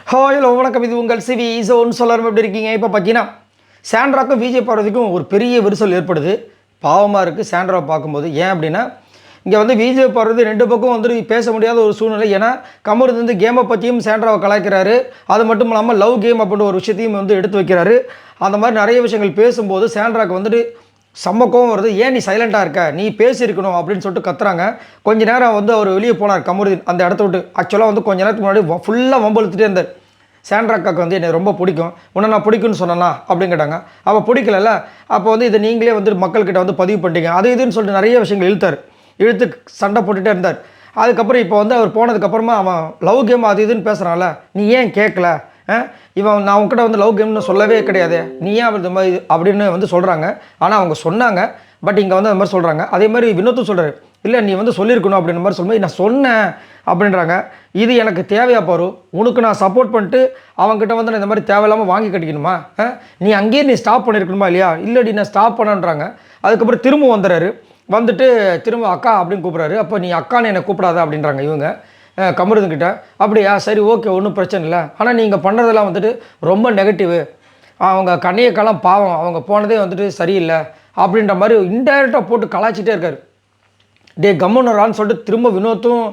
Hello வணக்கம், இது உங்கள் சிவி ஸோன் சொல்லாமல் எப்படி இருக்கீங்க? இப்போ பார்த்தீங்கன்னா சாண்ட்ராக்கும் விஜய் பார்வதிக்கும் ஒரு பெரிய விரிசல் ஏற்படுது. பாவமாக இருக்குது சாண்ட்ராவை பார்க்கும்போது. ஏன் அப்படின்னா, இங்கே வந்து விஜய் பார்வதி ரெண்டு பக்கம் வந்துட்டு பேச முடியாத ஒரு சூழ்நிலை. ஏன்னா கமருதீன் வந்து கேமை பற்றியும் சாண்ட்ராவை கலாய்க்கிறாரு. அது மட்டும் இல்லாமல் லவ் கேம் அப்படின்ற ஒரு விஷயத்தையும் வந்து எடுத்து வைக்கிறாரு. அந்த மாதிரி நிறைய விஷயங்கள் பேசும்போது சாண்ட்ராவுக்கு வந்துட்டு செம்ம கோவம் வருது. ஏன் நீ சைலண்ட்டாக இருக்க, நீ பேசியிருக்கணும் அப்படின்னு சொல்லிட்டு கத்துறாங்க. கொஞ்ச நேரம் வந்து அவர் வெளியே போனார் கமருதீன் அந்த இடத்த விட்டு. ஆக்சுவலாக வந்து கொஞ்ச நேரத்துக்கு முன்னாடி ஃபுல்லாக வம்பழுத்துட்டே இருந்தார். சாண்ட்ராக்காக்கு வந்து என்னை ரொம்ப பிடிக்கும், உன்னை நான் பிடிக்குன்னு சொன்னேன்னா அப்படின்னு கேட்டாங்க. அவள் பிடிக்கல, அப்போ வந்து இதை நீங்களே வந்து மக்கள்கிட்ட வந்து பதிவு பண்ணிட்டீங்க அது இதுன்னு சொல்லிட்டு நிறைய விஷயங்கள் இழுத்து சண்டை போட்டுகிட்டே இருந்தார். அதுக்கப்புறம் இப்போ வந்து அவர் போனதுக்கப்புறமா அவன் லவ் கேம் அது இதுன்னு பேசுகிறான்ல, நீ ஏன் கேட்கல, இவன் நான் உங்ககிட்ட வந்து லவ் கேம்னு சொல்லவே கிடையாது, நீ ஏன் இந்த மாதிரி அப்படின்னு வந்து சொல்கிறாங்க. ஆனால் அவங்க சொன்னாங்க, பட் இங்கே வந்து அந்த மாதிரி சொல்கிறாங்க. அதே மாதிரி வினோத்தும் சொல்கிறாரு, இல்லை நீ வந்து சொல்லியிருக்கணும் அப்படின்ற மாதிரி சொல்லும்போது நான் சொன்னேன் அப்படின்றாங்க. இது எனக்கு தேவையா பாரு, உனக்கு நான் சப்போர்ட் பண்ணிட்டு அவங்ககிட்ட வந்து நான் இந்த மாதிரி தேவையில்லாமல் வாங்கி கட்டிக்கணுமா? நீ அங்கேயே நீ ஸ்டாப் பண்ணியிருக்கணுமா இல்லையா? இல்லடி நான் ஸ்டாப் பண்ணன்றாங்க. அதுக்கப்புறம் திரும்ப வந்துடுறாரு. வந்துட்டு திரும்ப அக்கா அப்படின்னு கூப்பிட்றாரு. அப்போ நீ அக்கான்னு என்னை கூப்பிடாத அப்படின்றாங்க இவங்க கமருதன்கிட்ட. அப்படியா, சரி ஓகே, ஒன்றும் பிரச்சனை இல்லை. ஆனால் நீங்கள் பண்ணுறதெல்லாம் வந்துட்டு ரொம்ப நெகட்டிவு, அவங்க கண்ணையக்கெல்லாம் பாவம், அவங்க போனதே வந்துட்டு சரியில்லை அப்படின்ற மாதிரி இன்டைரக்டாக போட்டு கலாய்ச்சிட்டே இருக்கார். டே கம்முன்னுறான்னு சொல்லிட்டு திரும்ப வினோத்தும்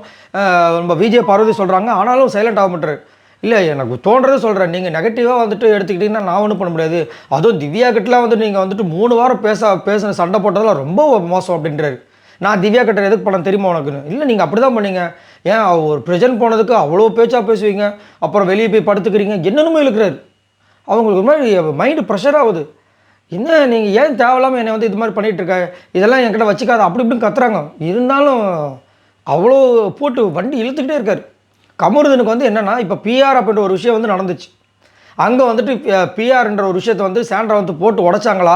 நம்ம விஜய் பார்வதி சொல்கிறாங்க. ஆனாலும் சைலண்ட் ஆக மாட்டார். இல்லை எனக்கு தோன்றதை சொல்கிறேன், நீங்கள் நெகட்டிவாக வந்துட்டு எடுத்துக்கிட்டிங்கன்னா நான் ஒன்றும் பண்ண முடியாது. அதுவும் திவ்யா கிட்டலாம் வந்து நீங்கள் வந்துட்டு 3 வாரம் பேசின சண்டை போட்டதெல்லாம் ரொம்ப மோசம் அப்படின்றாரு. நான் திவ்யா கிட்ட எதுக்கு பண்ண தெரியுமா உனக்குன்னு? இல்லை நீங்கள் அப்படி தான் பண்ணீங்க, ஏன் ஒரு ப்ரெசென்ட் போனதுக்கு அவ்வளோ பேச்சாக பேசுவீங்க, அப்புறம் வெளியே போய் படுத்துக்கிறீங்க, என்னென்னமோ இழுக்கிறாரு. அவங்களுக்கு மாதிரி மைண்டு ப்ரெஷர் ஆகுது. என்ன நீங்கள் ஏன் தேவையில்லாமல் என்னை வந்து இது மாதிரி பண்ணிகிட்ருக்க, இதெல்லாம் என்கிட்ட வச்சுக்காத அப்படி இப்படின்னு கத்துறாங்க. இருந்தாலும் அவ்வளோ போட்டு வண்டி இழுத்துக்கிட்டே இருக்கார். கமருதனுக்கு வந்து என்னென்னா, இப்போ பிஆர் அப்படின்ற ஒரு விஷயம் வந்து நடந்துச்சு. அங்கே வந்துட்டு பிஆர்ன்ற ஒரு விஷயத்தை வந்து சாண்ட்ரா வந்து போட்டு உடச்சாங்களா,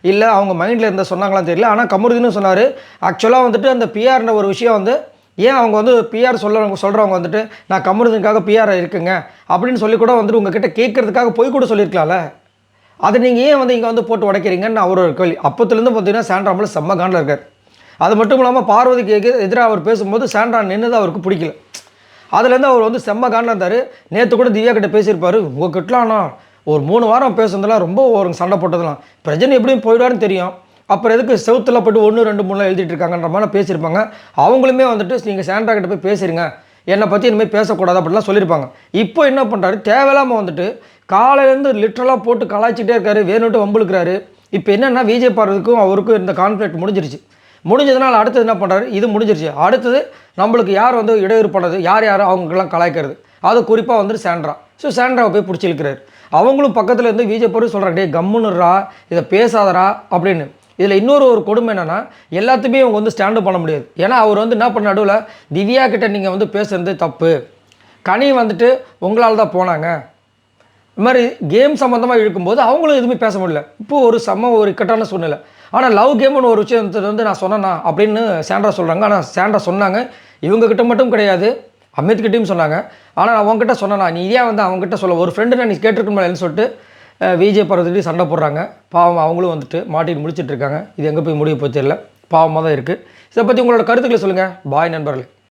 இல்லை அவங்க மைண்டில் இருந்த சொன்னாங்களான்னு தெரியல. ஆனால் கமருதீனும் சொன்னார், ஆக்சுவலாக வந்துட்டு அந்த பிஆர்ன்ற ஒரு விஷயம் வந்து ஏன் அவங்க வந்து பிஆர் சொல்கிறவங்க வந்துட்டு நான் கமருதீனுக்காக பிஆர் இருக்குங்க அப்படின்னு சொல்லி கூட வந்துட்டு உங்ககிட்ட கேட்கறதுக்காக போய் கூட சொல்லியிருக்கலாம்ல, அதை நீங்கள் ஏன் வந்து இங்கே வந்து போட்டு உடைக்கிறீங்கன்னு அவர் ஒரு கேள்வி. அப்போத்துலேருந்து பார்த்தீங்கன்னா சாண்ட்ரா மேலே செம்ம காண்டில் இருக்கார். அது மட்டும் இல்லாமல் பார்வதிக்கு எதிராக அவர் பேசும்போது சாண்ட்ரா நின்று அவருக்கு பிடிக்கல. அதுலேருந்து அவர் வந்து செம்ம காண்டில் இருந்தார். நேற்று கூட திவ்யா கிட்ட பேசியிருப்பார், உங்ககிட்டலாம்ண்ணா ஒரு 3 வாரம் பேசுனதெல்லாம் ரொம்ப ஒரு சண்டை போட்டதெல்லாம் பிரஜன் எப்படியும் போயிடுவார்னு தெரியும், அப்புறம் எதுக்கு செவுத்தில் போய்ட்டு 1 2 3 எழுதிட்டு இருக்காங்கன்ற மாதிரி பேசியிருப்பாங்க. அவங்களுமே வந்துட்டு நீங்கள் சாண்ட்ரா கிட்ட போய் பேசுறீங்க, என்னை பற்றி இனிமேல் பேசக்கூடாது அப்படிலாம் சொல்லியிருப்பாங்க. இப்போ என்ன பண்ணுறாரு, தேவையில்லாமல் வந்துட்டு காலையிலேருந்து லிட்ரலாக போட்டு கலாய்ச்சிட்டே இருக்காரு, வேணும்ட்டு வம்புழுக்கிறாரு. இப்போ என்னென்னா விஜய் பார்வதிக்கும் அவருக்கும் இந்த கான்ஃப்ளிக்ட் முடிஞ்சதுனால அடுத்தது என்ன பண்ணுறாரு, இது முடிஞ்சிருச்சு, அடுத்தது நம்மளுக்கு யார் வந்து இடையூறு பண்ணது, யார் அவங்களுக்கெல்லாம் கலாய்க்கிறது, அது குறிப்பாக வந்துட்டு சாண்ட்ரா. ஸோ சாண்ட்ராவை போய் பிடிச்சி இழுக்கிறாரு. அவங்களும் பக்கத்தில் இருந்து விஜய் பார்வதி சொல்கிறாங்க, டே கம்முன்னுறா, இதை பேசாதரா அப்படின்னு. இதில் இன்னொரு கொடுமை என்னென்னா, எல்லாத்தையுமே அவங்க வந்து ஸ்டாண்டு பண்ண முடியாது. ஏன்னா அவர் வந்து என்ன பண்ண நடுவில் திவ்யா கிட்ட நீங்கள் வந்து பேசுகிறது தப்பு, கனி வந்துட்டு உங்களால் தான் போனாங்க, இது மாதிரி கேம் சம்மந்தமாக இழுக்கும்போது அவங்களும் எதுவுமே பேச முடியல. இப்போது ஒரு இக்கட்டான சூழ்நிலை. ஆனால் லவ் கேம்னு ஒரு விஷயத்தை வந்து நான் சொன்னேன்னா அப்படின்னு சாண்ட்ரா சொல்கிறாங்க. ஆனால் சாண்ட்ரா சொன்னாங்க, இவங்ககிட்ட மட்டும் கிடையாது, அமித்கிட்டையும் சொன்னாங்க. ஆனால் நான் அவங்ககிட்ட சொன்னேன்னா, நீ ஏன் வந்து அவங்ககிட்ட சொல்ல, ஒரு ஃப்ரெண்டு நான் நீ கேட்டிருக்கணும்னு சொல்லிட்டு விஜய் பார்வதி சண்டை போடுறாங்க. பாவம் அவங்களும் வந்துட்டு மாட்டிட்டு முடிச்சிட்ருக்காங்க. இது எங்கே போய் முடிய போய் தெரியல, பாவமாக தான் இருக்குது. இதை பற்றி உங்களோட கருத்துக்களை சொல்லுங்கள். பாய் நண்பர்களே.